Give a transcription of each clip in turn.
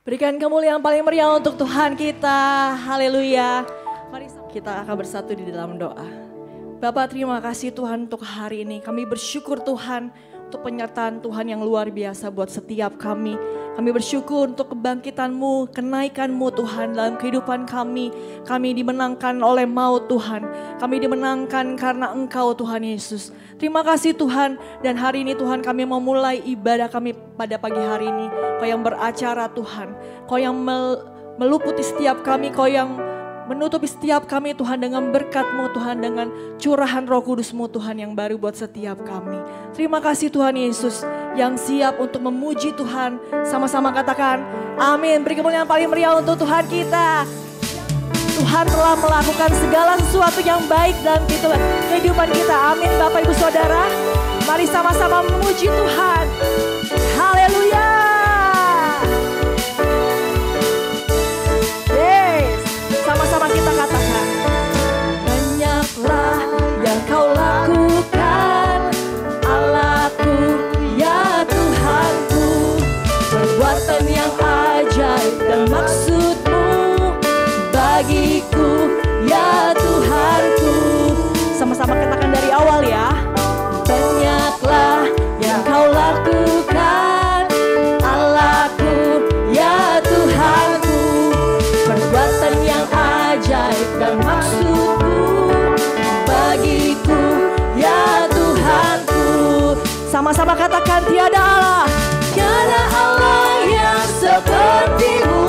Berikan kemuliaan paling meriah untuk Tuhan kita. Haleluya. Mari kita akan bersatu di dalam doa. Bapak, terima kasih Tuhan untuk hari ini. Kami bersyukur Tuhan untuk penyertaan Tuhan yang luar biasa buat setiap kami. Kami bersyukur untuk kebangkitan-Mu, kenaikan-Mu Tuhan dalam kehidupan kami. Kami dimenangkan oleh maut Tuhan. Kami dimenangkan karena Engkau Tuhan Yesus. Terima kasih Tuhan, dan hari ini Tuhan kami mau mulai ibadah kami pada pagi hari ini. Kau yang beracara Tuhan, Kau yang meluputi setiap kami, Kau yang menutupi setiap kami Tuhan dengan berkat-Mu Tuhan, dengan curahan Roh Kudus-Mu Tuhan yang baru buat setiap kami. Terima kasih Tuhan Yesus yang siap untuk memuji Tuhan. Sama-sama katakan amin. Beri kemuliaan paling meriah untuk Tuhan kita. Tuhan telah melakukan segala sesuatu yang baik dalam kehidupan kita. Amin Bapak Ibu Saudara. Mari sama-sama memuji Tuhan. Haleluya. Yes. Sama-sama kita katakan. Banyaklah yang Kau lakukan, Allahku, ya Tuhanku. Perbuatan yang ajaib dan maksud-Mu bagiku, ya Tuhanku. Sama-sama katakan dari awal ya. Banyaklah yang Kau lakukan, Allahku, ya Tuhanku. Perbuatan yang ajaib dan maksud-Mu bagiku, ya Tuhanku. Sama-sama katakan tiada Allah, tiada Allah yang seperti-Mu,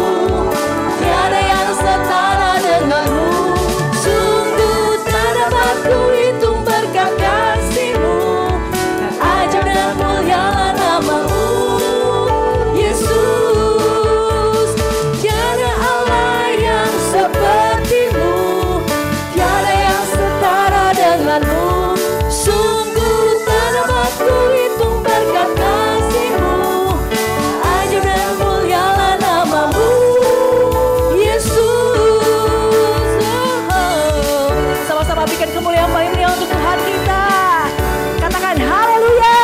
tiada yang setara dengan-Mu. Sungguh tak dapat ku hitung berkat kasih-Mu, yang ajaib dan mulialah nama-Mu, Yesus. Tiada Allah yang seperti-Mu, tiada yang setara dengan-Mu. Sungguh tak dapat ku hitung berkat kasih-Mu, yang ajaib dan mulialah nama-Mu, sama-sama berikan kemuliaan paling meriah untuk Tuhan kita. Katakan haleluya.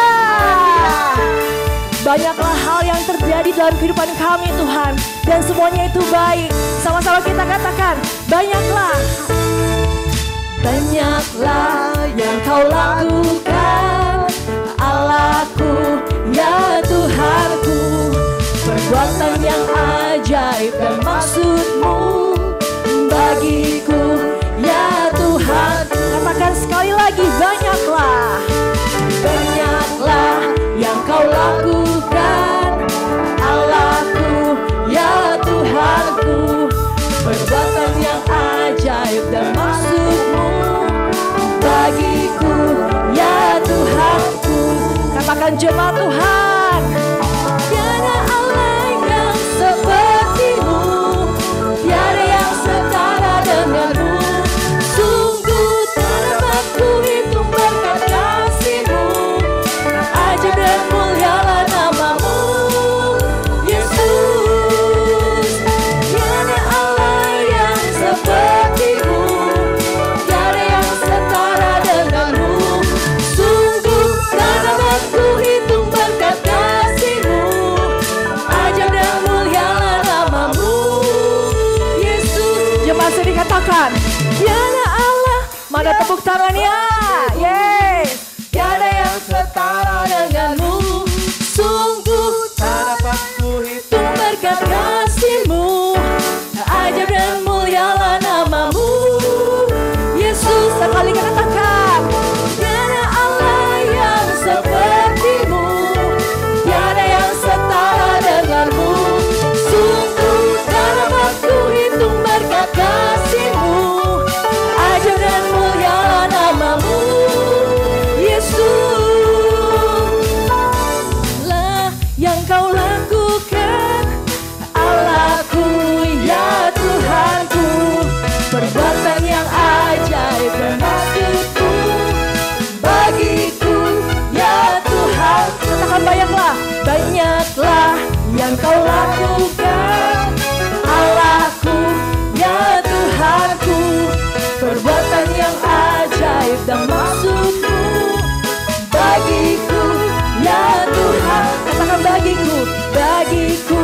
Banyaklah hal yang terjadi dalam kehidupan kami Tuhan, dan semuanya itu baik. Sama-sama kita katakan banyaklah. Banyaklah yang Kau lakukan, Allahku, ya Tuhanku. Perbuatan yang ajaib dan maksud-Mu bagiku, ya Tuhan. Katakan sekali lagi, banyaklah. Banyaklah yang Kau lakukan, Allahku, ya Tuhanku. Perbuatan yang ajaib dan maksud-Mu bagiku, ya Tuhanku. Katakan jemaat Tuhan. Tiada Allah yang seperti-Mu, tiada yang setara dengan-Mu. Sungguh tak dapat ku hitung berkat kasih-Mu, ajaib dan mulialah nama-Mu, Yesus. Tiada Allah yang seperti-Mu, tiada yang setara dengan-Mu. Sungguh tak dapat ku hitung berkat kasih-Mu, ajaib dan mulialah nama-Mu, Yesus. Jemaat sedih katakan, tiada Allah. Mana tepuk tangannya? Yes. Tiada yang setara dengan-Mu. Sungguh tak dapat ku hitung berkat kasih-Mu, ajaib dan mulialah nama-Mu, Yesus. Sekali katakan, tiada Allah yang seperti-Mu, tiada yang setara dengan-Mu. Sungguh tak dapat ku hitung berkat kasih-Mu, ajaib dan mulialah nama-Mu, Yesus. Lah yang Kau lakukan, Allahku, ya Tuhanku. Perbuatan yang ajaib dan maksud-Mu bagiku, ya Tuhan. Katakan banyaklah. Banyaklah yang Kau lakukan, Allahku, ya Tuhanku. Perbuatan yang ajaib dan maksud-Mu bagiku, ya Tuhan. Katakan bagiku, bagiku,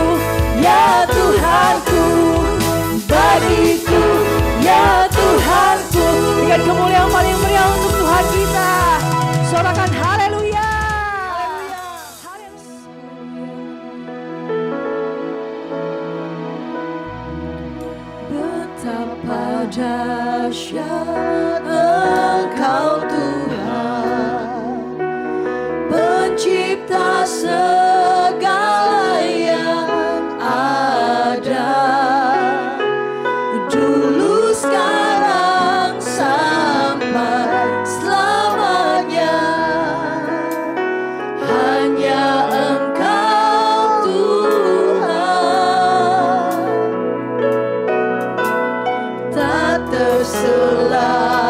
ya Tuhan. dahsyat Engkau Tuhan, pencipta segala yang ada, dulu, sekarang, sampai selamanya. Hanya Engkau Tuhan, tak tersela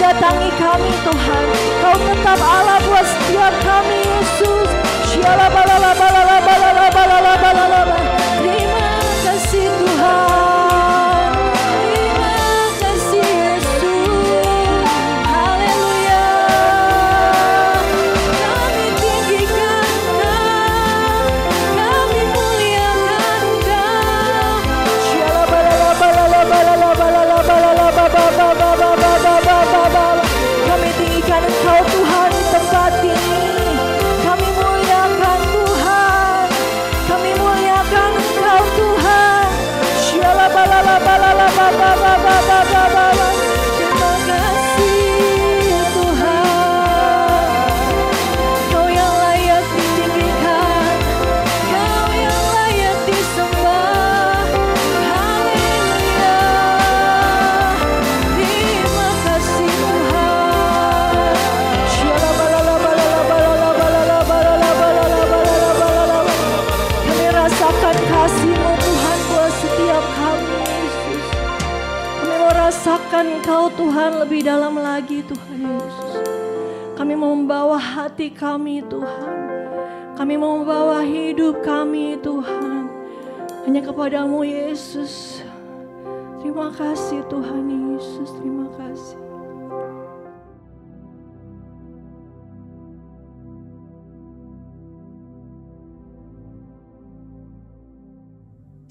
datangi kami Tuhan. Kau tetap Allah buat setiap kami Yesus. Terima kasih Tuhan. Terima kasih Yesus. Haleluya. Kami tinggikan Kau. Kami muliakan Kau. Kami tinggikan Engkau Tuhan di tempat ini. Kami muliakan Tuhan. Kami muliakan Engkau Tuhan. Terima kasih Tuhan. Kau yang layak ditinggikan. Kau yang layak disembah. Haleluya. Terima kasih Tuhan. Kami rasakan kasih-Mu Tuhan buat setiap kami Yesus. Kami mau rasakan Engkau Tuhan lebih dalam lagi Tuhan Yesus. Kami mau membawa hati kami Tuhan. Kami mau membawa hidup kami Tuhan. Hanya kepadamu Yesus. Terima kasih Tuhan Yesus. Terima kasih.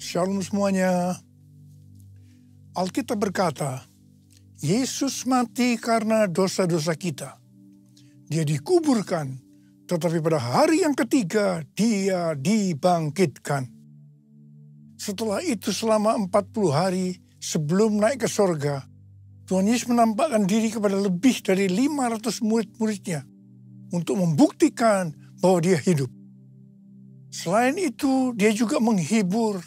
Shalom semuanya. Alkitab berkata, Yesus mati karena dosa-dosa kita. Dia dikuburkan, tetapi pada hari yang ketiga dia dibangkitkan. Setelah itu selama 40 hari sebelum naik ke sorga, Tuhan Yesus menampakkan diri kepada lebih dari 500 murid-muridnya untuk membuktikan bahwa dia hidup. Selain itu, dia juga menghibur,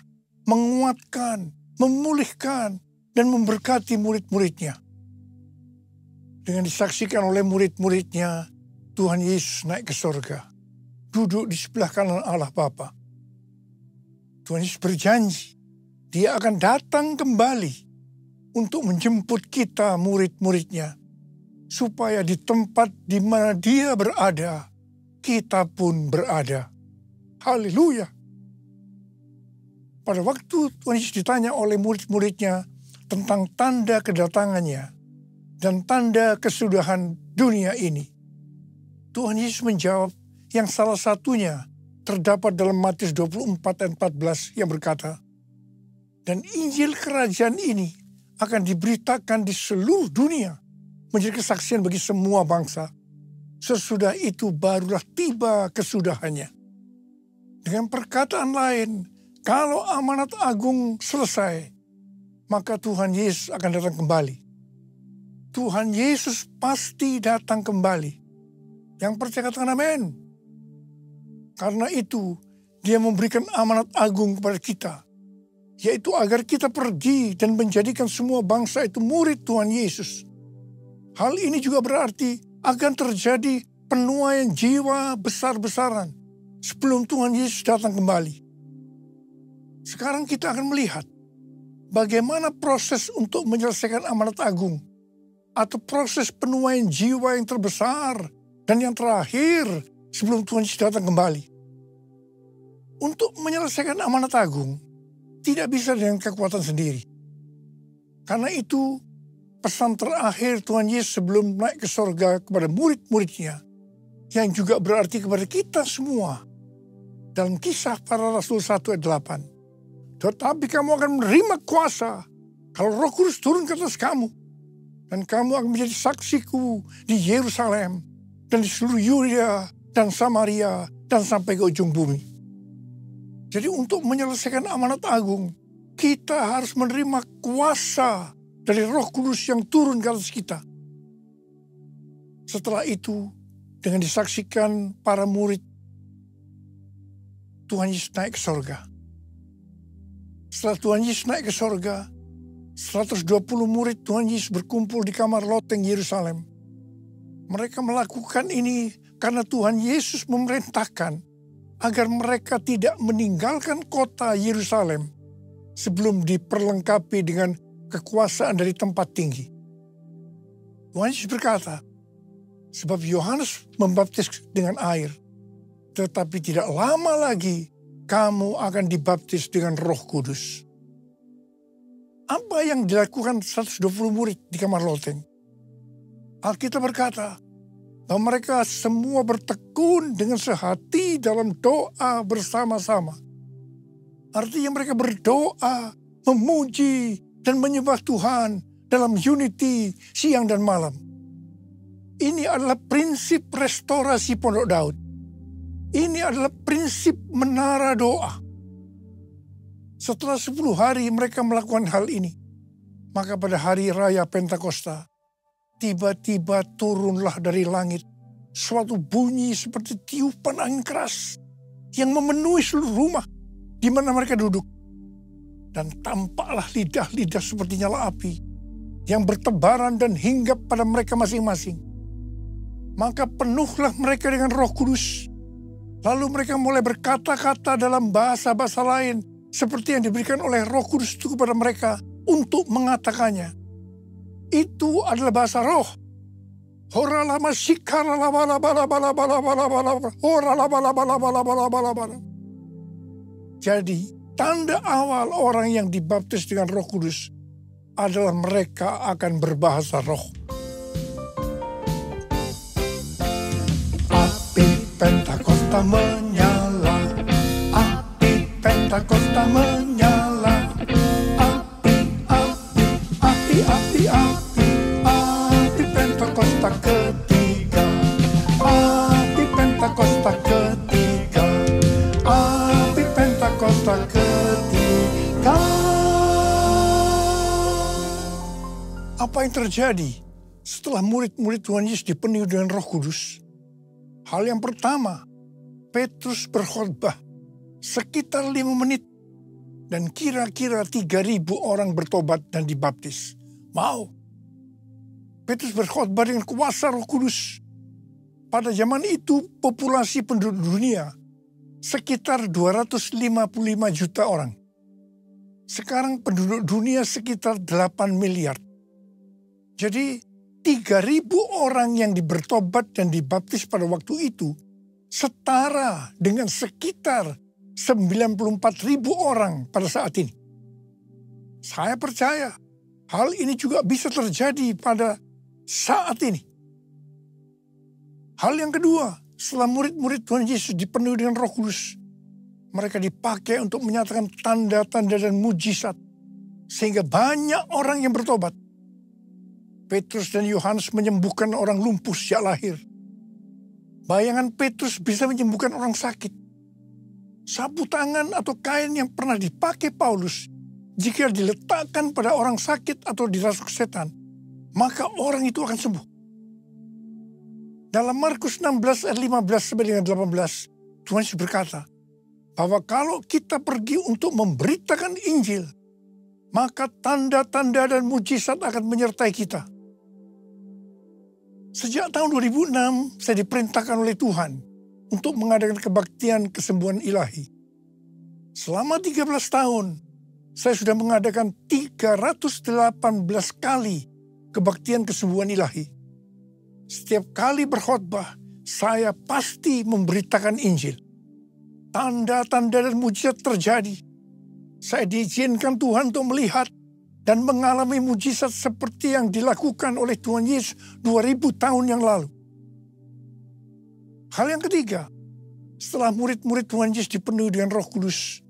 menguatkan, memulihkan, dan memberkati murid-muridnya. Dengan disaksikan oleh murid-muridnya, Tuhan Yesus naik ke sorga, duduk di sebelah kanan Allah Bapa. Tuhan Yesus berjanji, dia akan datang kembali untuk menjemput kita murid-muridnya, supaya di tempat di mana dia berada, kita pun berada. Haleluya. Pada waktu Tuhan Yesus ditanya oleh murid-muridnya tentang tanda kedatangannya dan tanda kesudahan dunia ini, Tuhan Yesus menjawab yang salah satunya terdapat dalam Matius 24 ayat 14 yang berkata, dan Injil kerajaan ini akan diberitakan di seluruh dunia menjadi kesaksian bagi semua bangsa. Sesudah itu barulah tiba kesudahannya. Dengan perkataan lain, kalau amanat agung selesai, maka Tuhan Yesus akan datang kembali. Tuhan Yesus pasti datang kembali. Yang percaya katakan amin. Karena itu, dia memberikan amanat agung kepada kita, yaitu agar kita pergi dan menjadikan semua bangsa itu murid Tuhan Yesus. Hal ini juga berarti akan terjadi penuaian jiwa besar-besaran sebelum Tuhan Yesus datang kembali. Sekarang kita akan melihat bagaimana proses untuk menyelesaikan amanat agung atau proses penuaian jiwa yang terbesar dan yang terakhir sebelum Tuhan Yesus datang kembali. Untuk menyelesaikan amanat agung tidak bisa dengan kekuatan sendiri. Karena itu pesan terakhir Tuhan Yesus sebelum naik ke sorga kepada murid-muridnya, yang juga berarti kepada kita semua, dalam Kisah Para Rasul 1 ayat 8. Tetapi kamu akan menerima kuasa kalau Roh Kudus turun ke atas kamu. Dan kamu akan menjadi saksiku di Yerusalem dan di seluruh Yudea dan Samaria dan sampai ke ujung bumi. Jadi untuk menyelesaikan amanat agung, kita harus menerima kuasa dari Roh Kudus yang turun ke atas kita. Setelah itu, dengan disaksikan para murid, Tuhan Yesus naik ke sorga. Setelah Tuhan Yesus naik ke sorga, 120 murid Tuhan Yesus berkumpul di kamar loteng Yerusalem. Mereka melakukan ini karena Tuhan Yesus memerintahkan agar mereka tidak meninggalkan kota Yerusalem sebelum diperlengkapi dengan kekuasaan dari tempat tinggi. Tuhan Yesus berkata, sebab Yohanes membaptis dengan air, tetapi tidak lama lagi kamu akan dibaptis dengan Roh Kudus. Apa yang dilakukan 120 murid di kamar loteng? Alkitab berkata bahwa mereka semua bertekun dengan sehati dalam doa bersama-sama. Artinya mereka berdoa, memuji, dan menyembah Tuhan dalam unity siang dan malam. Ini adalah prinsip restorasi Pondok Daud. Ini adalah prinsip menara doa. Setelah 10 hari mereka melakukan hal ini, maka pada hari raya Pentakosta, tiba-tiba turunlah dari langit suatu bunyi seperti tiupan angin keras yang memenuhi seluruh rumah di mana mereka duduk. Dan tampaklah lidah-lidah seperti nyala api yang bertebaran dan hinggap pada mereka masing-masing. Maka penuhlah mereka dengan Roh Kudus. Lalu mereka mulai berkata-kata dalam bahasa-bahasa lain seperti yang diberikan oleh Roh Kudus itu kepada mereka untuk mengatakannya. Itu adalah bahasa roh. Jadi, tanda awal orang yang dibaptis dengan Roh Kudus adalah mereka akan berbahasa roh. Api Pentakosta menyala, api Pentakosta menyala, api, api, api, api, api, api Pentakosta ketiga, api Pentakosta ketiga, api Pentakosta ketiga. Apa yang terjadi setelah murid-murid Tuhan Yesus dipenuhi dengan Roh Kudus? Hal yang pertama, Petrus berkhotbah sekitar 5 menit dan kira-kira 3.000 orang bertobat dan dibaptis. Wow! Petrus berkhotbah dengan kuasa Roh Kudus. Pada zaman itu populasi penduduk dunia sekitar 255 juta orang. Sekarang penduduk dunia sekitar 8 miliar. Jadi 3.000 orang yang bertobat dan dibaptis pada waktu itu setara dengan sekitar 94.000 orang pada saat ini. Saya percaya hal ini juga bisa terjadi pada saat ini. Hal yang kedua, setelah murid-murid Tuhan Yesus dipenuhi dengan Roh Kudus, mereka dipakai untuk menyatakan tanda-tanda dan mujizat sehingga banyak orang yang bertobat. Petrus dan Yohanes menyembuhkan orang lumpuh sejak lahir. Bayangan Petrus bisa menyembuhkan orang sakit. Sapu tangan atau kain yang pernah dipakai Paulus, jika diletakkan pada orang sakit atau dirasuk setan, maka orang itu akan sembuh. Dalam Markus 16 ayat 15 sampai dengan 18, Tuhan Yesus berkata, bahwa kalau kita pergi untuk memberitakan Injil, maka tanda-tanda dan mujizat akan menyertai kita. Sejak tahun 2006, saya diperintahkan oleh Tuhan untuk mengadakan kebaktian kesembuhan ilahi. Selama 13 tahun, saya sudah mengadakan 318 kali kebaktian kesembuhan ilahi. Setiap kali berkhotbah, saya pasti memberitakan Injil. Tanda-tanda dan mujizat terjadi. Saya diizinkan Tuhan untuk melihat dan mengalami mujizat seperti yang dilakukan oleh Tuhan Yesus 2000 tahun yang lalu. Hal yang ketiga, setelah murid-murid Tuhan Yesus dipenuhi dengan Roh Kudus,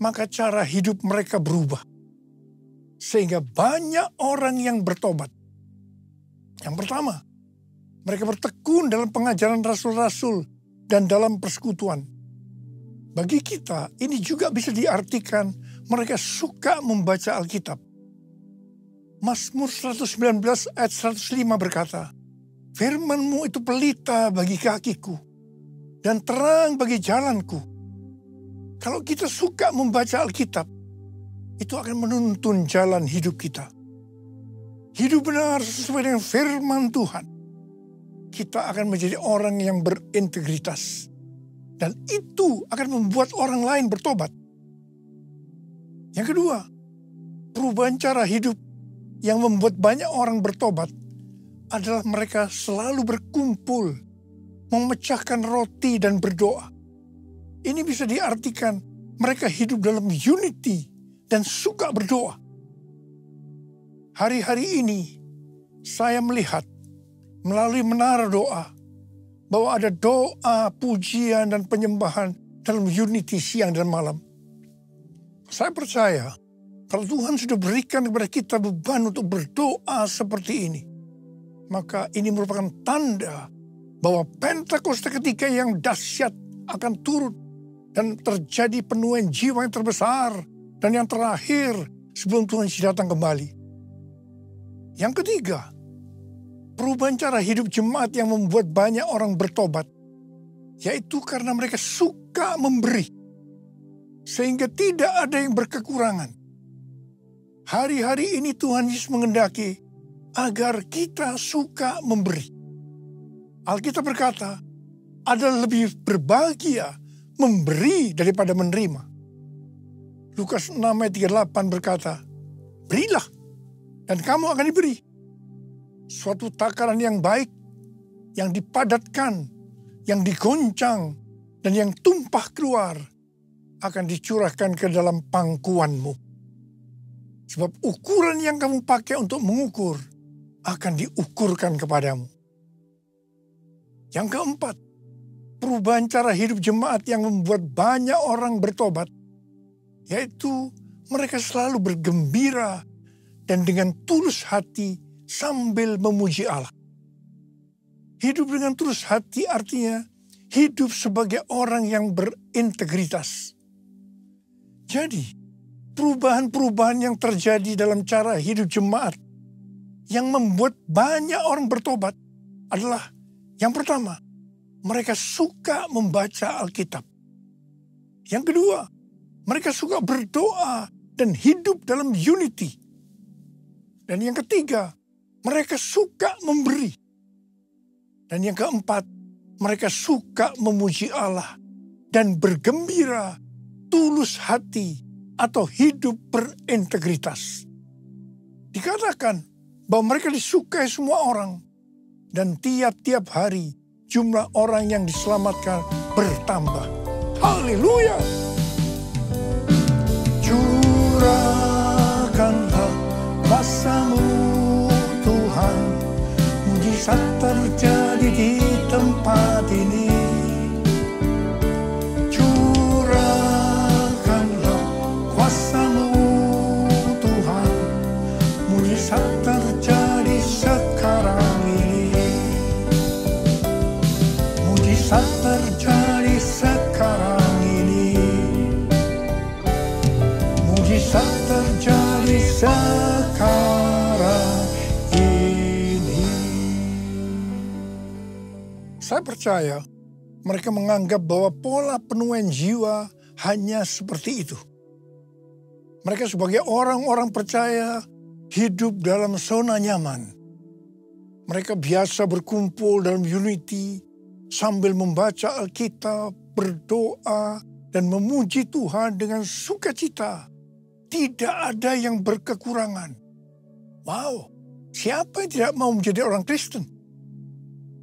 maka cara hidup mereka berubah. Sehingga banyak orang yang bertobat. Yang pertama, mereka bertekun dalam pengajaran rasul-rasul dan dalam persekutuan. Bagi kita, ini juga bisa diartikan mereka suka membaca Alkitab. Mazmur 119 ayat 105 berkata, firman-Mu itu pelita bagi kakiku dan terang bagi jalanku. Kalau kita suka membaca Alkitab, itu akan menuntun jalan hidup kita. Hidup benar sesuai dengan firman Tuhan. Kita akan menjadi orang yang berintegritas. Dan itu akan membuat orang lain bertobat. Yang kedua, perubahan cara hidup yang membuat banyak orang bertobat adalah mereka selalu berkumpul, memecahkan roti dan berdoa. Ini bisa diartikan mereka hidup dalam unity dan suka berdoa. Hari-hari ini saya melihat melalui menara doa bahwa ada doa, pujian, dan penyembahan dalam unity siang dan malam. Saya percaya kalau Tuhan sudah berikan kepada kita beban untuk berdoa seperti ini, maka ini merupakan tanda bahwa Pentakosta ketiga yang dahsyat akan turut dan terjadi penuaian jiwa yang terbesar dan yang terakhir sebelum Tuhan Yesus datang kembali. Yang ketiga, perubahan cara hidup jemaat yang membuat banyak orang bertobat, yaitu karena mereka suka memberi, sehingga tidak ada yang berkekurangan. Hari-hari ini Tuhan Yesus mengendaki agar kita suka memberi. Alkitab berkata, adalah lebih berbahagia memberi daripada menerima. Lukas 6 ayat 38 berkata, berilah dan kamu akan diberi. Suatu takaran yang baik, yang dipadatkan, yang digoncang, dan yang tumpah keluar akan dicurahkan ke dalam pangkuanmu. Sebab ukuran yang kamu pakai untuk mengukur akan diukurkan kepadamu. Yang keempat, perubahan cara hidup jemaat yang membuat banyak orang bertobat, yaitu mereka selalu bergembira dan dengan tulus hati sambil memuji Allah. Hidup dengan tulus hati artinya hidup sebagai orang yang berintegritas. Jadi, perubahan-perubahan yang terjadi dalam cara hidup jemaat yang membuat banyak orang bertobat adalah yang pertama, mereka suka membaca Alkitab. Yang kedua, mereka suka berdoa dan hidup dalam unity. Dan yang ketiga, mereka suka memberi. Dan yang keempat, mereka suka memuji Allah dan bergembira, tulus hati, atau hidup berintegritas. Dikatakan bahwa mereka disukai semua orang. Dan tiap-tiap hari jumlah orang yang diselamatkan bertambah. Haleluya! Curahkanlah kuasa-Mu Tuhan, mujizat terjadi di tempat ini. Curahkanlah kuasa-Mu Tuhan, mujizat terjadi sekarang ini. Mujizat terjadi sekarang ini. Mujizat terjadi sekarang ini. Saya percaya mereka menganggap bahwa pola penuaian jiwa hanya seperti itu. Mereka sebagai orang-orang percaya hidup dalam zona nyaman. Mereka biasa berkumpul dalam unity, sambil membaca Alkitab, berdoa, dan memuji Tuhan dengan sukacita. Tidak ada yang berkekurangan. Wow, siapa yang tidak mau menjadi orang Kristen?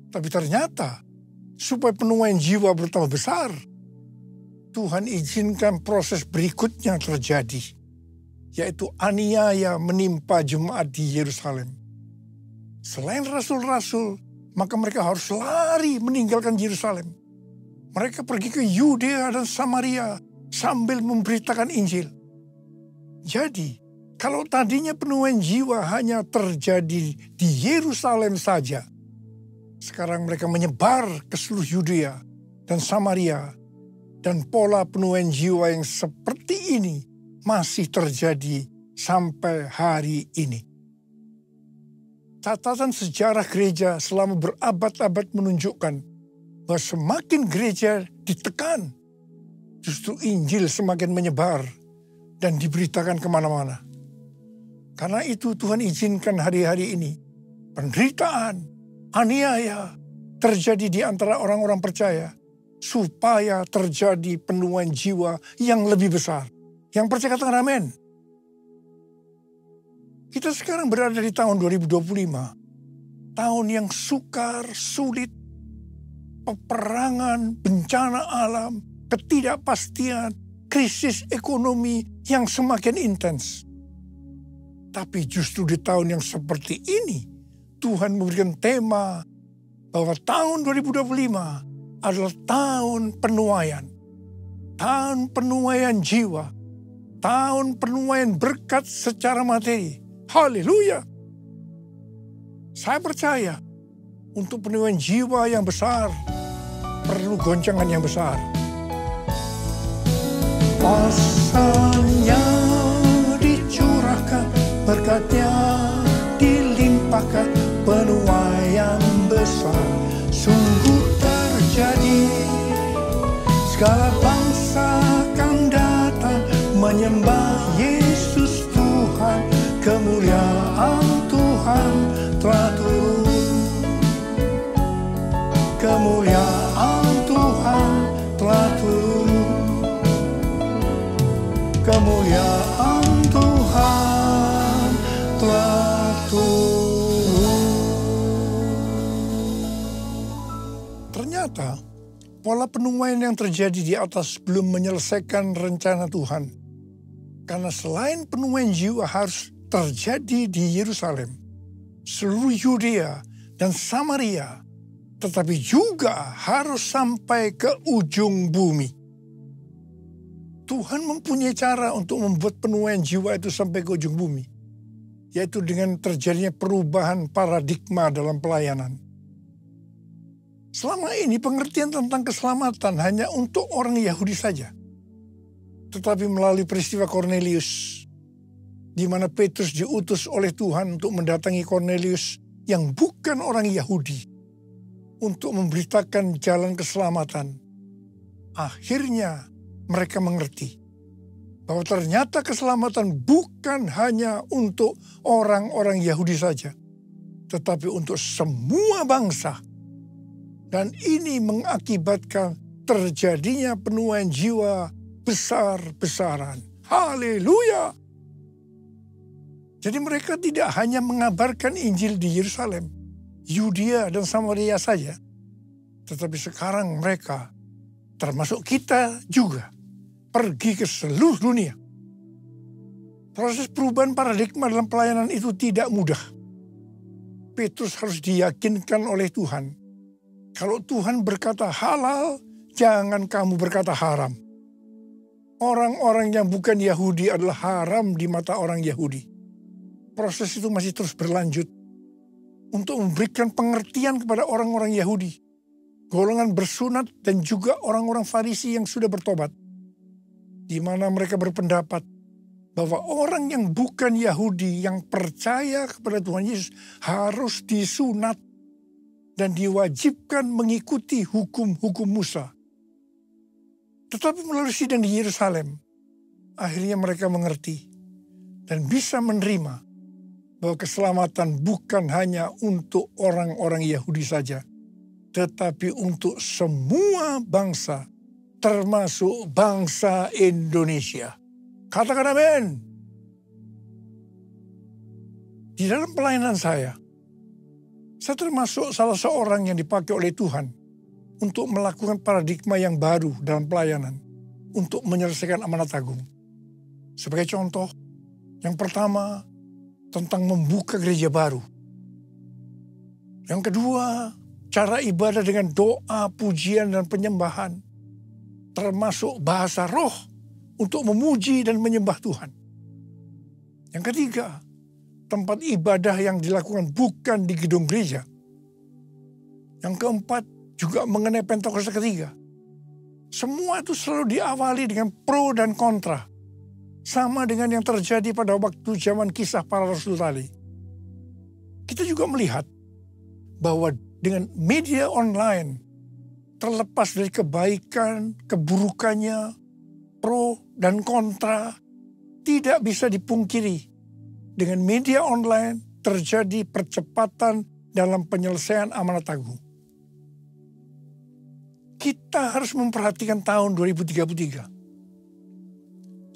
Tapi ternyata, supaya penuaian jiwa bertambah besar, Tuhan izinkan proses berikutnya terjadi, yaitu aniaya menimpa jemaat di Yerusalem. Selain rasul-rasul, maka mereka harus lari meninggalkan Yerusalem. Mereka pergi ke Yudea dan Samaria sambil memberitakan Injil. Jadi, kalau tadinya penuaian jiwa hanya terjadi di Yerusalem saja, sekarang mereka menyebar ke seluruh Yudea dan Samaria. Dan pola penuaian jiwa yang seperti ini masih terjadi sampai hari ini. Catatan sejarah gereja selama berabad-abad menunjukkan bahwa semakin gereja ditekan, justru Injil semakin menyebar dan diberitakan kemana-mana. Karena itu Tuhan izinkan hari-hari ini penderitaan, aniaya terjadi di antara orang-orang percaya, supaya terjadi penuaian jiwa yang lebih besar. Yang percaya katakan amin. Kita sekarang berada di tahun 2025. tahun yang sukar, sulit, peperangan, bencana alam, ketidakpastian, krisis ekonomi yang semakin intens. Tapi justru di tahun yang seperti ini, Tuhan memberikan tema bahwa tahun 2025 adalah tahun penuaian. Tahun penuaian jiwa. Tahun penuaian berkat secara materi. Haleluya. Saya percaya untuk penuaian jiwa yang besar perlu goncangan yang besar. Kuasanya dicurahkan, berkatnya dilimpahkan, penuaian besar sungguh terjadi. Segala bangsa akan datang menyembah Yesus Tuhan, kemuliaan Tuhan telah turun. Kemuliaan Tuhan telah turun. Kemuliaan Tuhan telah turun. Ternyata pola penuaian yang terjadi di atas belum menyelesaikan rencana Tuhan. Karena selain penuaian jiwa harus terjadi di Yerusalem, seluruh Yudea dan Samaria, tetapi juga harus sampai ke ujung bumi. Tuhan mempunyai cara untuk membuat penuaian jiwa itu sampai ke ujung bumi, yaitu dengan terjadinya perubahan paradigma dalam pelayanan. Selama ini pengertian tentang keselamatan hanya untuk orang Yahudi saja. Tetapi melalui peristiwa Kornelius, di mana Petrus diutus oleh Tuhan untuk mendatangi Kornelius yang bukan orang Yahudi, untuk memberitakan jalan keselamatan. Akhirnya mereka mengerti bahwa ternyata keselamatan bukan hanya untuk orang-orang Yahudi saja, tetapi untuk semua bangsa. Dan ini mengakibatkan terjadinya penuaian jiwa besar-besaran. Haleluya! Jadi mereka tidak hanya mengabarkan Injil di Yerusalem, Yudea dan Samaria saja, tetapi sekarang mereka, termasuk kita juga, pergi ke seluruh dunia. Proses perubahan paradigma dalam pelayanan itu tidak mudah. Petrus harus diyakinkan oleh Tuhan. Kalau Tuhan berkata halal, jangan kamu berkata haram. Orang-orang yang bukan Yahudi adalah haram di mata orang Yahudi. Proses itu masih terus berlanjut untuk memberikan pengertian kepada orang-orang Yahudi, golongan bersunat dan juga orang-orang Farisi yang sudah bertobat, di mana mereka berpendapat bahwa orang yang bukan Yahudi yang percaya kepada Tuhan Yesus harus disunat dan diwajibkan mengikuti hukum-hukum Musa. Tetapi melalui sidang di Yerusalem, akhirnya mereka mengerti dan bisa menerima bahwa keselamatan bukan hanya untuk orang-orang Yahudi saja, tetapi untuk semua bangsa, termasuk bangsa Indonesia. Katakan amin. Di dalam pelayanan saya termasuk salah seorang yang dipakai oleh Tuhan untuk melakukan paradigma yang baru dalam pelayanan, untuk menyelesaikan amanat agung. Sebagai contoh, yang pertama tentang membuka gereja baru. Yang kedua, cara ibadah dengan doa, pujian, dan penyembahan, termasuk bahasa roh untuk memuji dan menyembah Tuhan. Yang ketiga, tempat ibadah yang dilakukan bukan di gedung gereja. Yang keempat, juga mengenai Pentakosta ketiga. Semua itu selalu diawali dengan pro dan kontra. Sama dengan yang terjadi pada waktu zaman kisah para rasul tadi. Kita juga melihat bahwa dengan media online, terlepas dari kebaikan, keburukannya, pro dan kontra, tidak bisa dipungkiri. Dengan media online terjadi percepatan dalam penyelesaian amanat agung. Kita harus memperhatikan tahun 2033.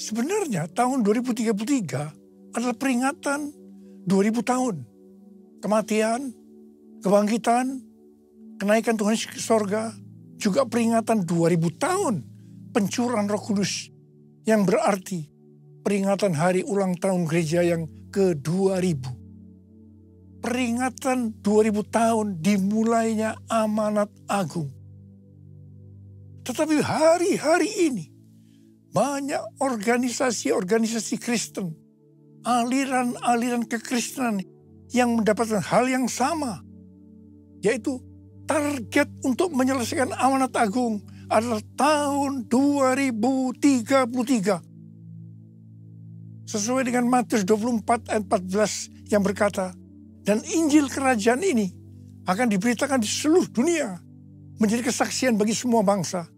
Sebenarnya tahun 2033 adalah peringatan 2000 tahun. Kematian, kebangkitan, kenaikan Tuhan Yesus ke sorga, juga peringatan 2000 tahun pencurahan Roh Kudus, yang berarti peringatan hari ulang tahun gereja yang ke-2000. Peringatan 2000 tahun dimulainya amanat agung. Tetapi hari-hari ini banyak organisasi-organisasi Kristen, aliran-aliran kekristenan yang mendapatkan hal yang sama, yaitu target untuk menyelesaikan amanat agung adalah tahun 2033. Sesuai dengan Matius 24 ayat 14 yang berkata, dan Injil kerajaan ini akan diberitakan di seluruh dunia, menjadi kesaksian bagi semua bangsa.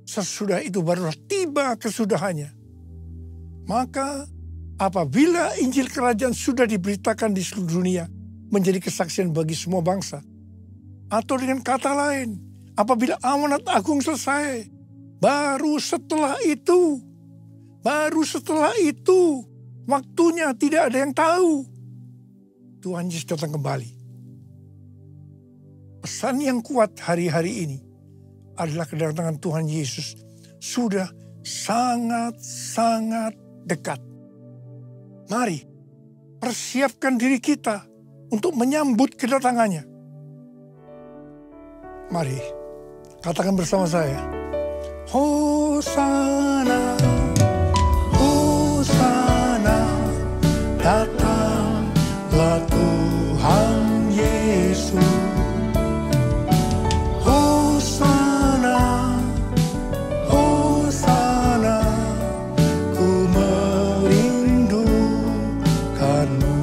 Sesudah itu barulah tiba kesudahannya. Maka apabila Injil kerajaan sudah diberitakan di seluruh dunia, menjadi kesaksian bagi semua bangsa. Atau dengan kata lain, apabila amanat agung selesai, baru setelah itu, waktunya tidak ada yang tahu, Tuhan Yesus datang kembali. Pesan yang kuat hari-hari ini adalah kedatangan Tuhan Yesus sudah sangat-sangat dekat. Mari persiapkan diri kita untuk menyambut kedatangannya. Mari katakan bersama saya, Hosana, Hosana, datanglah Tuhan Yesus. Hosana, Hosana, ku merindukanmu.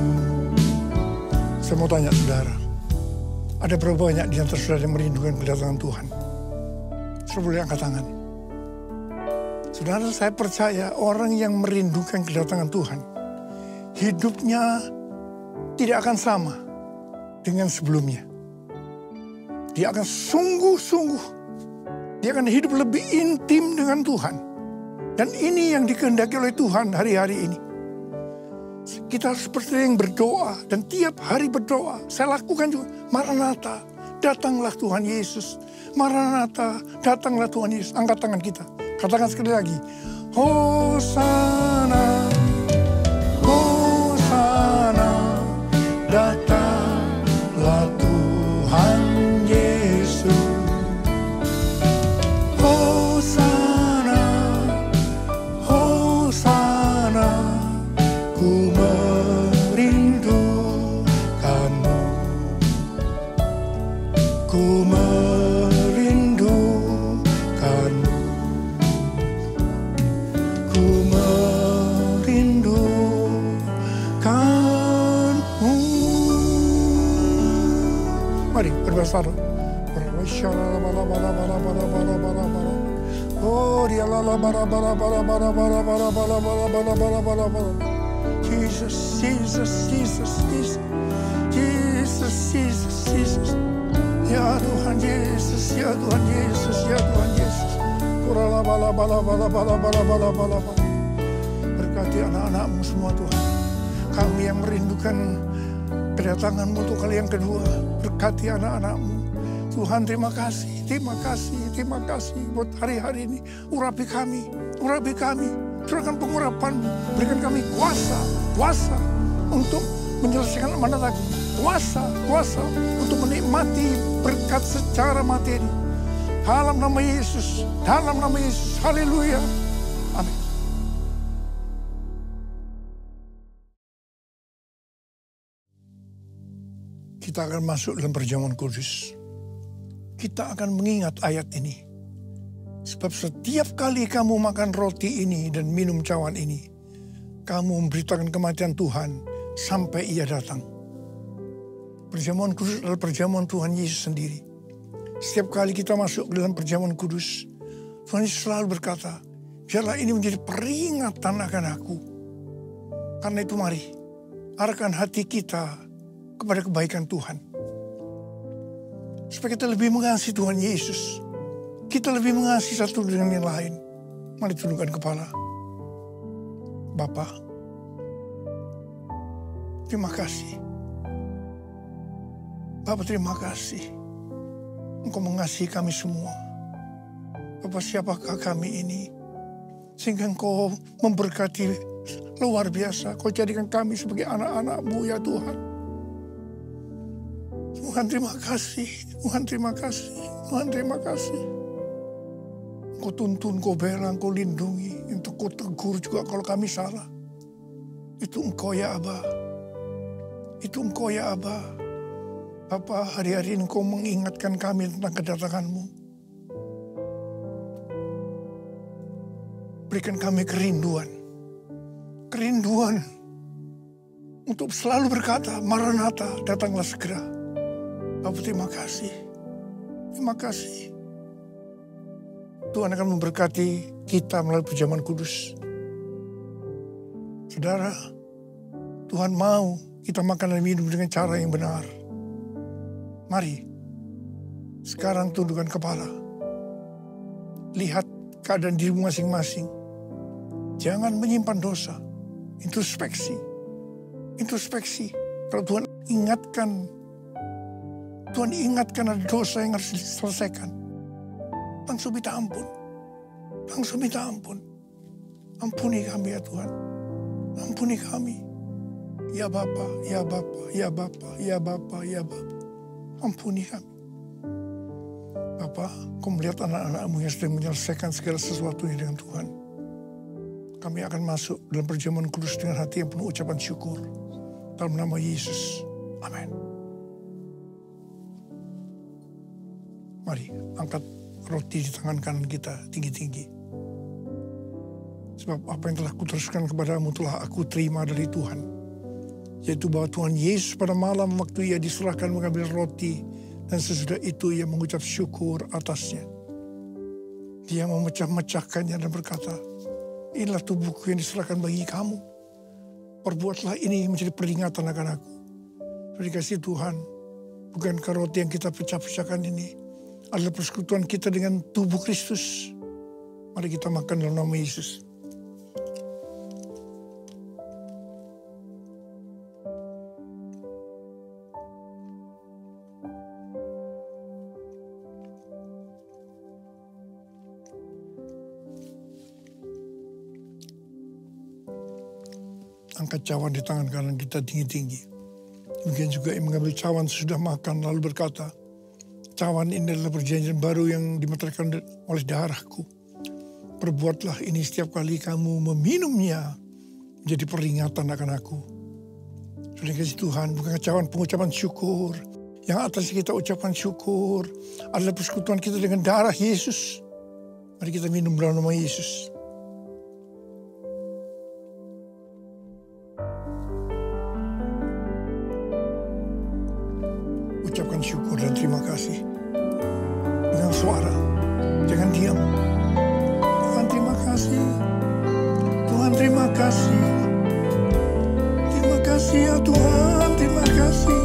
Saya mau tanya saudara, ada berapa banyak di antara saudara yang merindukan kedatangan Tuhan? Saudara boleh angkat tangan. Saudara, saya percaya orang yang merindukan kedatangan Tuhan, hidupnya tidak akan sama dengan sebelumnya. Dia akan sungguh-sungguh, dia akan hidup lebih intim dengan Tuhan. Dan ini yang dikehendaki oleh Tuhan hari-hari ini. Kita harus seperti yang berdoa, dan tiap hari berdoa. Saya lakukan juga, Maranatha, datanglah Tuhan Yesus. Maranatha, datanglah Tuhan Yesus. Angkat tangan kita, katakan sekali lagi, Hosana, Hosana, datanglah Tuhan Yesus. Hosana, Hosana, ku merindukanmu. Ku merindukanmu. Ku merindukanmu. Mari berbahasa Arab. Oh, dia la bara bara bara bara bara bara bara bara bara bara bara bara. Jesus, Jesus, Jesus, Jesus, Jesus, Jesus, Jesus. Ya Tuhan Yesus, ya Tuhan Yesus, ya Tuhan Yesus. Kurala bala bala bala bala bala bala bala. Berkati anak-anakmu semua Tuhan. Kami yang merindukan kedatanganmu untuk kali yang kedua. Berkati anak-anakmu. Tuhan, terima kasih, terima kasih, terima kasih buat hari-hari ini. Urapi kami, urapi kami. Curahkan pengurapan, berikan kami kuasa, kuasa untuk menyelesaikan amanat agung. Kuasa, kuasa untuk menikmati berkat secara materi. Dalam nama Yesus, dalam nama Yesus, haleluya, amin. Kita akan masuk dalam perjamuan kudus. Kita akan mengingat ayat ini. Sebab setiap kali kamu makan roti ini dan minum cawan ini, kamu memberitakan kematian Tuhan sampai ia datang. Perjamuan kudus adalah perjamuan Tuhan Yesus sendiri. Setiap kali kita masuk ke dalam perjamuan kudus, Tuhan Yesus selalu berkata, biarlah ini menjadi peringatan akan aku. Karena itu mari, arahkan hati kita kepada kebaikan Tuhan. Supaya kita lebih mengasihi Tuhan Yesus. Kita lebih mengasihi satu dengan yang lain. Mari tundukkan kepala. Bapa, terima kasih. Bapa, terima kasih. Engkau mengasihi kami semua. Bapa, siapakah kami ini? Sehingga Engkau memberkati luar biasa. Kau jadikan kami sebagai anak-anak-Mu ya Tuhan. Tuhan terima kasih. Tuhan terima kasih. Tuhan terima kasih. Engkau tuntun, Kau bela, Engkau lindungi. Untuk Kau tegur juga kalau kami salah. Itu Engkau ya Aba. Itu Engkau ya Aba. Bapa, hari-hari Engkau mengingatkan kami tentang kedatangan-Mu. Berikan kami kerinduan untuk selalu berkata, Maranatha, datanglah segera. Bapak, terima kasih. Terima kasih. Tuhan akan memberkati kita melalui perjamuan kudus. Saudara, Tuhan mau kita makan dan minum dengan cara yang benar. Mari, sekarang tundukkan kepala. Lihat keadaan dirimu masing-masing. Jangan menyimpan dosa. Introspeksi. Kalau Tuhan ingatkan ada dosa yang harus diselesaikan, langsung minta ampun. Ampuni kami ya Tuhan. Ampuni kami. Ya Bapa, ya Bapa, ya Bapa, ya Bapa, ya Bapa. Ampuni kami. Bapa, Kau melihat anak-anak-Mu yang sedang menyelesaikan segala sesuatunya dengan Tuhan. Kami akan masuk dalam perjamuan kudus dengan hati yang penuh ucapan syukur. Dalam nama Yesus. Amin. Mari angkat roti di tangan kanan kita tinggi-tinggi. Sebab apa yang telah kuteruskan kepadamu telah aku terima dari Tuhan. Yaitu bahwa Tuhan Yesus pada malam waktu Ia diserahkan mengambil roti. Dan sesudah itu Ia mengucap syukur atasnya. Dia memecah-mecahkannya dan berkata, inilah tubuhku yang diserahkan bagi kamu. Perbuatlah ini menjadi peringatan akan aku. Dikasih Tuhan, bukankah roti yang kita pecah-pecahkan ini adalah persekutuan kita dengan tubuh Kristus. Mari kita makan dalam nama Yesus. Angkat cawan di tangan kanan kita tinggi-tinggi. Demikian juga yang mengambil cawan sesudah makan lalu berkata, cawan ini adalah perjanjian baru yang dimeteraikan oleh darahku. Perbuatlah ini setiap kali kamu meminumnya menjadi peringatan akan aku. Sudah kasih Tuhan, bukan cawan pengucapan syukur. Yang atas kita ucapan syukur adalah persekutuan kita dengan darah Yesus. Mari kita minum dalam nama Yesus. Ucapkan syukur dan terima kasih dengan suara, jangan diam. Tuhan terima kasih, Tuhan terima kasih, terima kasih ya Tuhan, terima kasih.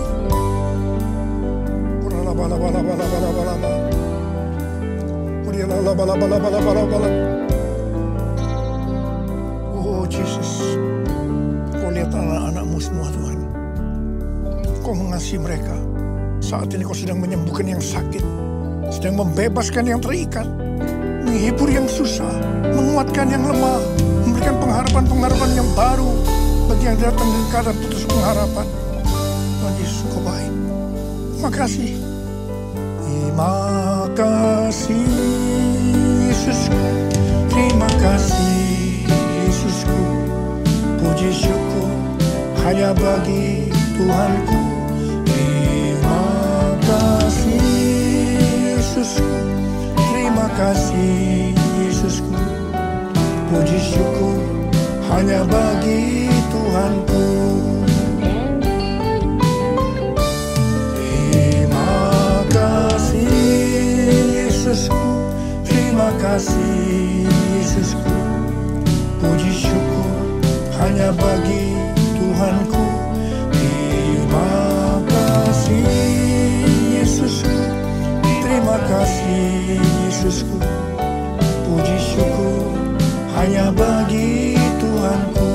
Oh Jesus, Kau lihat anak-anak-Mu semua Tuhan, Kau mengasihi mereka. Saat ini Kau sedang menyembuhkan yang sakit, sedang membebaskan yang terikat, menghibur yang susah, menguatkan yang lemah, memberikan pengharapan-pengharapan yang baru bagi yang datang dengan keadaan putus pengharapan. Tuhan Yesus, Kau baik. Terima kasih. Terima kasih Yesusku, terima kasih Yesusku. Puji syukur hanya bagi Tuhanku. Yesusku, terima kasih Yesusku. Puji syukur hanya bagi Tuhanku. Terima kasih Yesusku, terima kasih Yesusku. Puji syukur hanya bagi Tuhanku. Terima kasih Yesusku, terima kasih Yesusku. Puji syukur hanya bagi Tuhanku.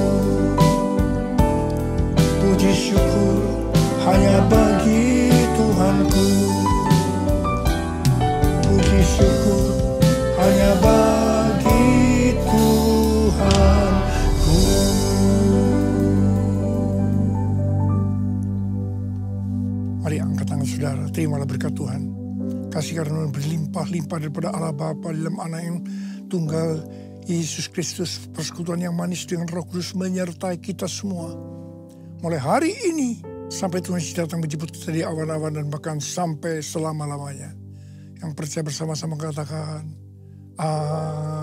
Puji syukur hanya bagi Tuhan. saudara, terimalah berkat Tuhan. Kasih karunia berlimpah-limpah daripada Allah Bapa dalam Anak yang tunggal Yesus Kristus, persekutuan yang manis dengan Roh Kudus menyertai kita semua. Mulai hari ini sampai Tuhan Yesus datang menjemput kita di awan-awan dan bahkan sampai selama-lamanya. Yang percaya bersama-sama katakan, Amin.